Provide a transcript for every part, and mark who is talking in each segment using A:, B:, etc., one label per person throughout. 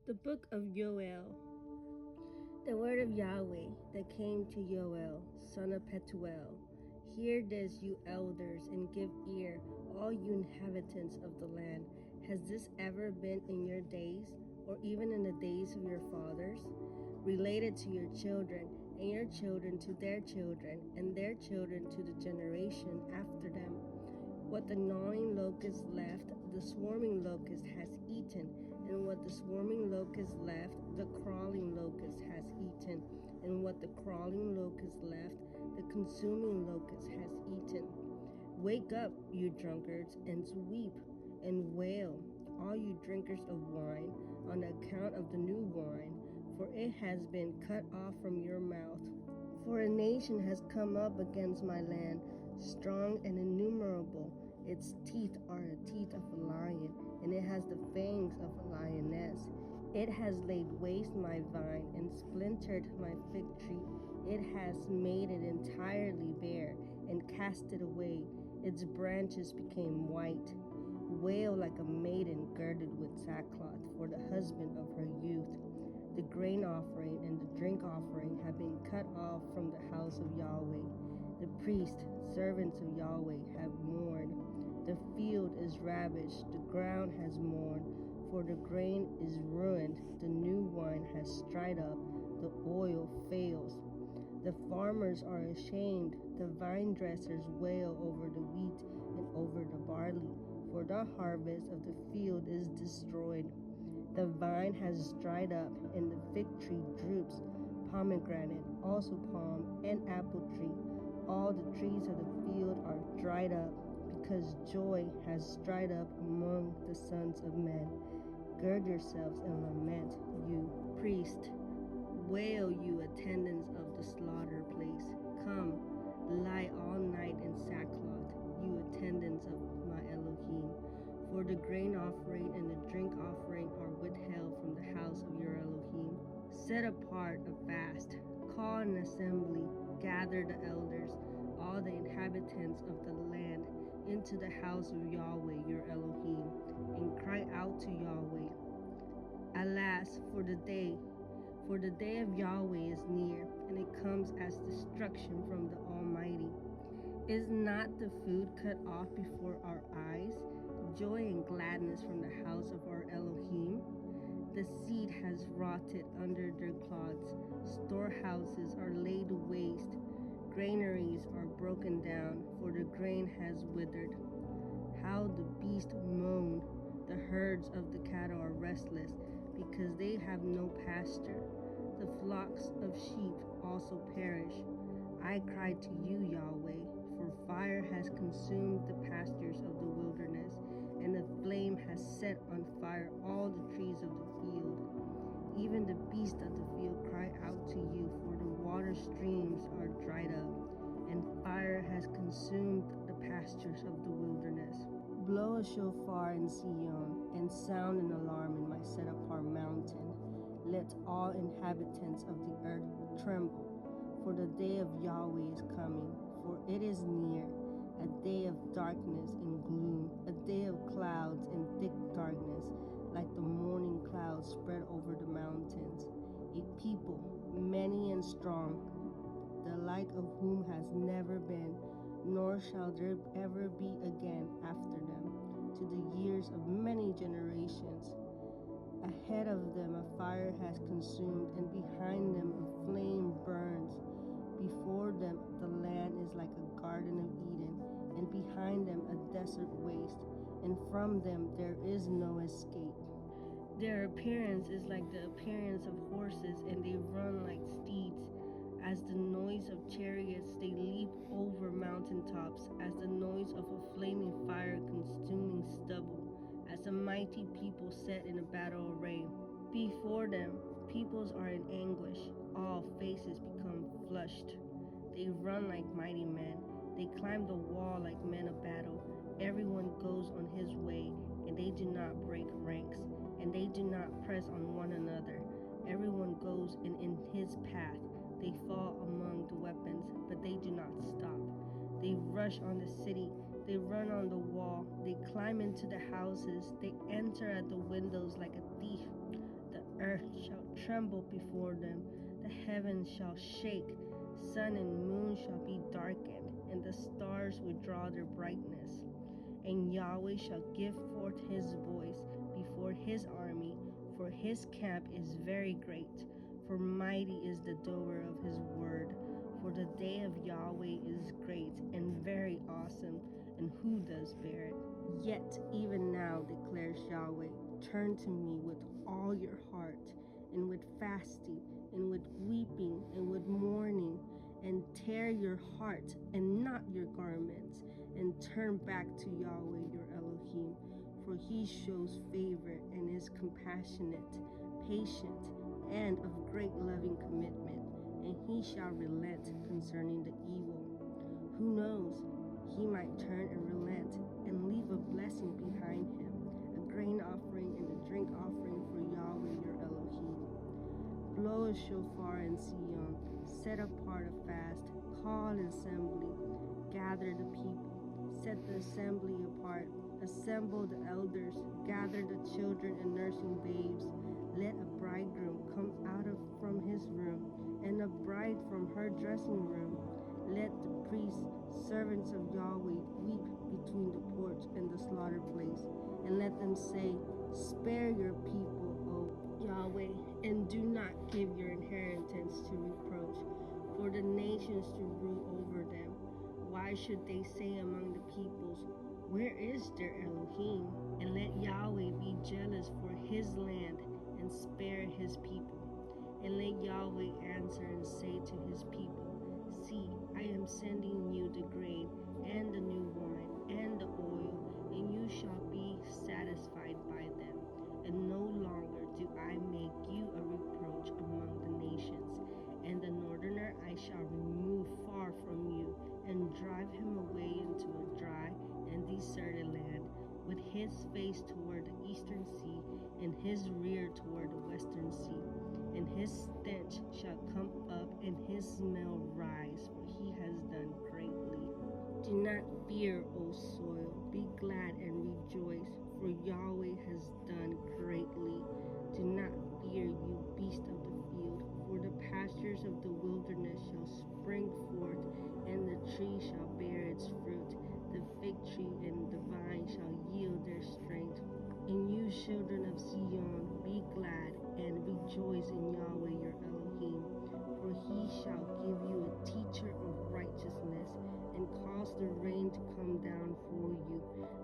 A: The book of Yoel. The word of Yahweh that came to Yoel, son of Pethuel. Hear this, you elders, and give ear, all you inhabitants of the land. Has this ever been in your days, or even in the days of your fathers? Related to your children, and your children to their children, and their children to the generation after them. What the gnawing locust left, the swarming locust has eaten, and what the swarming locust left, the crawling locust has eaten, and what the crawling locust left, the consuming locust has eaten. Wake up, you drunkards, and weep and wail, all you drinkers of wine, on account of the new wine, for it has been cut off from your mouth. For a nation has come up against my land, strong and innumerable. Its teeth are the teeth of a lion, and it has the fangs of a lioness. It has laid waste my vine and splintered my fig tree. It has made it entirely bare and cast it away. Its branches became white. Wail like a maiden girded with sackcloth for the husband of her youth. The grain offering and the drink offering have been cut off from the house of Yahweh. The priests, servants of Yahweh, have mourned. The field is ravished, the ground has mourned, for the grain is ruined, the new wine has dried up, the oil fails. The farmers are ashamed, the vine dressers wail over the wheat and over the barley, for the harvest of the field is destroyed. The vine has dried up, and the fig tree droops, pomegranate, also palm, and apple tree. All the trees of the field are dried up, because joy has dried up among the sons of men. Gird yourselves and lament, you priests. Wail, you attendants of the slaughter place. Come, lie all night in sackcloth, you attendants of my Elohim. For the grain offering and the drink offering are withheld from the house of your Elohim. Set apart a fast, call an assembly, gather the elders, all the inhabitants of the land, into the house of Yahweh your Elohim, and cry out to Yahweh. Alas, for the day of Yahweh is near, and it comes as destruction from the Almighty. Is not the food cut off before our eyes, joy and gladness from the house of our Elohim? The seed has rotted under their clods, storehouses are laid waste, granaries are broken down, for the grain has withered. How the beasts moan, the herds of the cattle are restless, because they have no pasture. The flocks of sheep also perish. I cry to you, Yahweh, for fire has consumed the pastures of the wilderness, and the flame has set on fire all the trees of the field. Even the beasts of the field cry out to you, for the water streams are dried up, and fire has consumed the pastures of the wilderness. Blow a shofar in Zion, and sound an alarm in my set-apart mountain. Let all inhabitants of the earth tremble, for the day of Yahweh is coming, for it is near, a day of darkness and gloom, a day of clouds and thick darkness, like the morning clouds spread over the mountains. A people, many and strong, the like of whom has never been, nor shall there ever be again after them, to the years of many generations. Ahead of them a fire has consumed, and behind them a flame burns. Before them the land is like a garden of Eden, and behind them a desert waste, and from them there is no escape. Their appearance is like the appearance of horses, and they run like steeds. As the noise of chariots they leap over mountaintops, as the noise of a flaming fire consuming stubble, as a mighty people set in a battle array. Before them peoples are in anguish, all faces become flushed. They run like mighty men, they climb the wall like men of battle. Everyone goes on his way, and they do not break ranks, and they do not press on one another. Everyone goes in his path. They fall among the weapons, but they do not stop. They rush on the city, they run on the wall, they climb into the houses, they enter at the windows like a thief. The earth shall tremble before them, the heavens shall shake, sun and moon shall be darkened, and the stars withdraw their brightness. And Yahweh shall give forth his voice before his army, for his camp is very great, for mighty is the doer of his word. For the day of Yahweh is great and very awesome, and who does bear it? Yet even now, declares Yahweh, turn to me with all your heart, and with fasting, and with weeping, and with mourning, and tear your heart and not your garments, and turn back to Yahweh your Elohim, for he shows favor and is compassionate, patient, and of great loving commitment, and he shall relent concerning the evil. Who knows? He might turn and relent and leave a blessing behind him, a grain offering and a drink offering for Yahweh your Elohim. Blow a shofar in Sion, set apart a fast, call an assembly, gather the people, set the assembly apart, assemble the elders, gather the children and nursing babes. Let a bridegroom come out from his room, and a bride from her dressing room. Let the priests, servants of Yahweh, weep between the porch and the slaughter place, and let them say, spare your people, O Yahweh, and do not give your inheritance to reproach, for the nations to rule over them. Why should they say among the peoples, where is their Elohim? And let Yahweh be jealous for his land and spare his people. And let Yahweh answer and say to his people, see, I am sending you the grain and the new wine and the oil, and you shall be satisfied by them. And no longer do I make you a reproach among the nations. And the northerner I shall remove far from you, and drive him away into a dry and deserted land, with his face toward the eastern sea, and his rear toward the western sea. And his stench shall come up, and his smell rise, for he has done greatly. Do not fear, O soil, be glad and rejoice, for Yahweh has done greatly. Do not fear, you beast of the field, for the pastures of the wilderness shall spring forth, and the tree shall bear its fruit. The fig tree and the vine shall yield their strength. And you, children of Zion, be glad and rejoice in Yahweh your Elohim, for he shall give you a teacher of righteousness, and cause the rain to come down for you,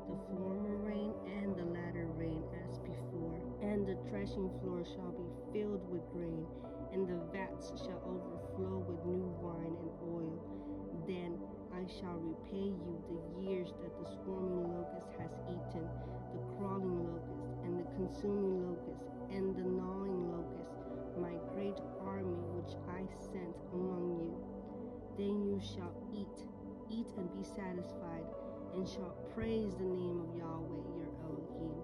A: the former rain and the latter rain as before. And the threshing floor shall be filled with grain, and the vats shall overflow with new wine and oil. Then I shall repay you the years that the swarming locust has eaten, the crawling locust, and the consuming locust, and the gnawing locust, my great army which I sent among you. Then you shall eat and be satisfied, and shall praise the name of Yahweh your Elohim,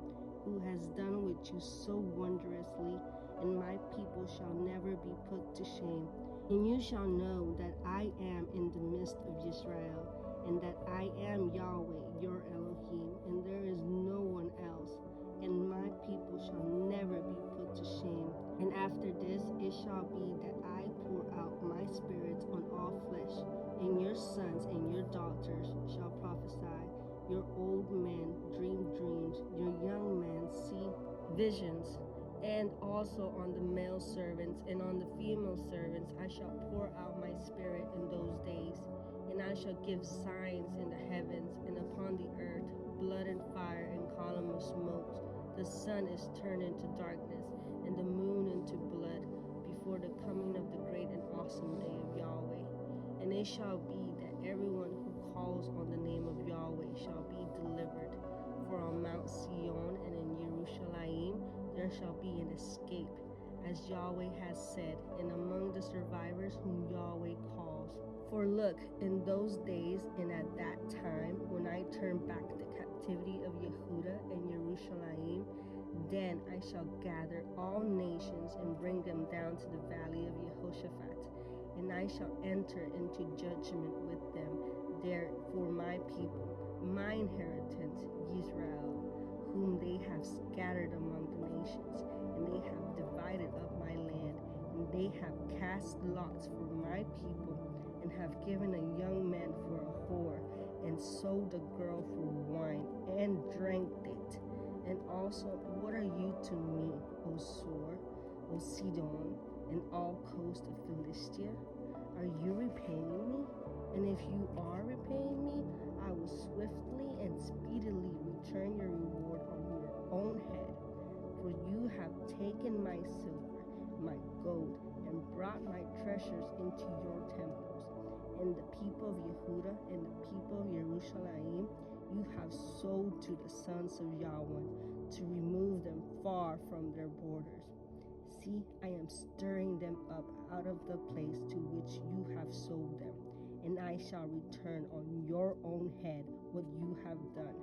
A: who has done with you so wondrously, and my people shall never be put to shame. And you shall know that I am in the midst of Israel, and that I am Yahweh your Elohim, and there is no one else, and my people shall never be put to shame. And after this it shall be that I pour out my spirit on all flesh, and your sons and your daughters shall prophesy, your old men dream dreams, your young men see visions. And also on the male servants and on the female servants I shall pour out my spirit in those days. And I shall give signs in the heavens and upon the earth, blood and fire and column of smoke. The sun is turned into darkness, and the moon into blood, before the coming of the great and awesome day of Yahweh. And it shall be that everyone who calls on the name of Yahweh shall be delivered. For on Mount Sion and in Jerusalem there shall be an escape, as Yahweh has said, and among the survivors whom Yahweh calls. For look, in those days and at that time, when I turn back the captivity of Yehuda and Jerusalem, then I shall gather all nations and bring them down to the valley of Jehoshaphat, and I shall enter into judgment with them there for my people, my inheritance, Israel, whom they have scattered among the nations, and they have divided they have cast lots for my people, and have given a young man for a whore, and sold a girl for wine, and drank it. And also, what are you to me, O Sor, O Sidon, and all coast of Philistia? Are you repaying me? And if you are repaying me, I will swiftly and speedily return your reward on your own head. For you have taken my silver, my gold, and brought my treasures into your temples. And the people of Yehuda and the people of Jerusalem you have sold to the sons of Yahweh, to remove them far from their borders. See, I am stirring them up out of the place to which you have sold them, and I shall return on your own head what you have done,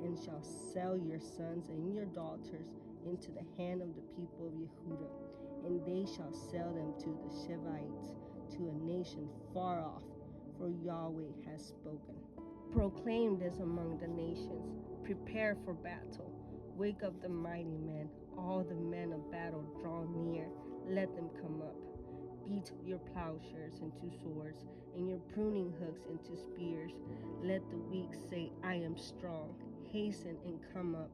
A: and shall sell your sons and your daughters into the hand of the people of Yehuda, and they shall sell them to the Shevites, to a nation far off, for Yahweh has spoken. Proclaim this among the nations. Prepare for battle. Wake up the mighty men. All the men of battle draw near. Let them come up. Beat your plowshares into swords, and your pruning hooks into spears. Let the weak say, I am strong. Hasten and come up,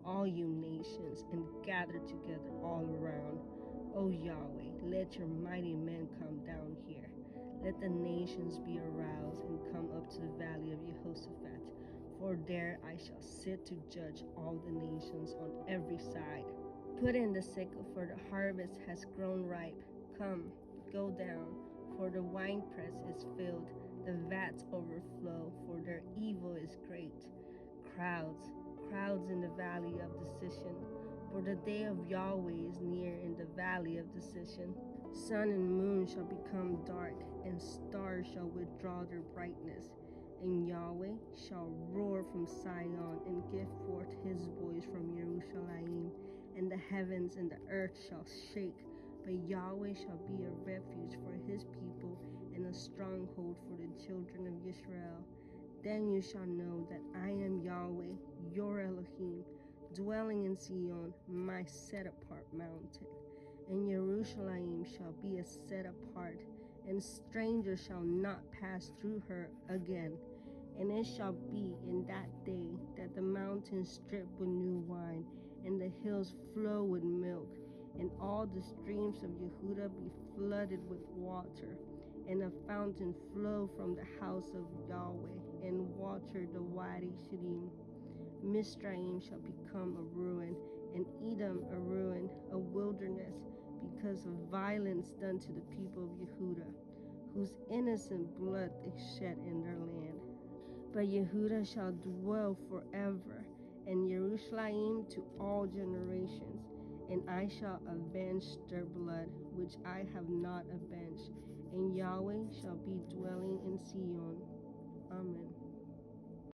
A: all you nations, and gather together all around. O Yahweh, let your mighty men come down here. Let the nations be aroused and come up to the valley of Jehoshaphat, for there I shall sit to judge all the nations on every side. Put in the sickle, for the harvest has grown ripe. Come, go down, for the winepress is filled, the vats overflow, for their evil is great. Crowds in the valley of decision, for the day of Yahweh is near in the valley of decision. Sun and moon shall become dark, and stars shall withdraw their brightness. And Yahweh shall roar from Zion and give forth his voice from Jerusalem, and the heavens and the earth shall shake. But Yahweh shall be a refuge for his people and a stronghold for the children of Israel. Then you shall know that I am Yahweh, your Elohim, dwelling in Zion, my set-apart mountain. And Jerusalem shall be a set apart, and strangers shall not pass through her again. And it shall be in that day that the mountains drip with new wine, and the hills flow with milk, and all the streams of Yehuda be flooded with water, and a fountain flow from the house of Yahweh, and water the Wadi Shittim. Mizraim shall become a ruin, and Edom a ruin, a wilderness, because of violence done to the people of Yehuda, whose innocent blood they shed in their land. But Yehuda shall dwell forever, and Jerusalem to all generations, and I shall avenge their blood, which I have not avenged, and Yahweh shall be dwelling in Zion. Amen.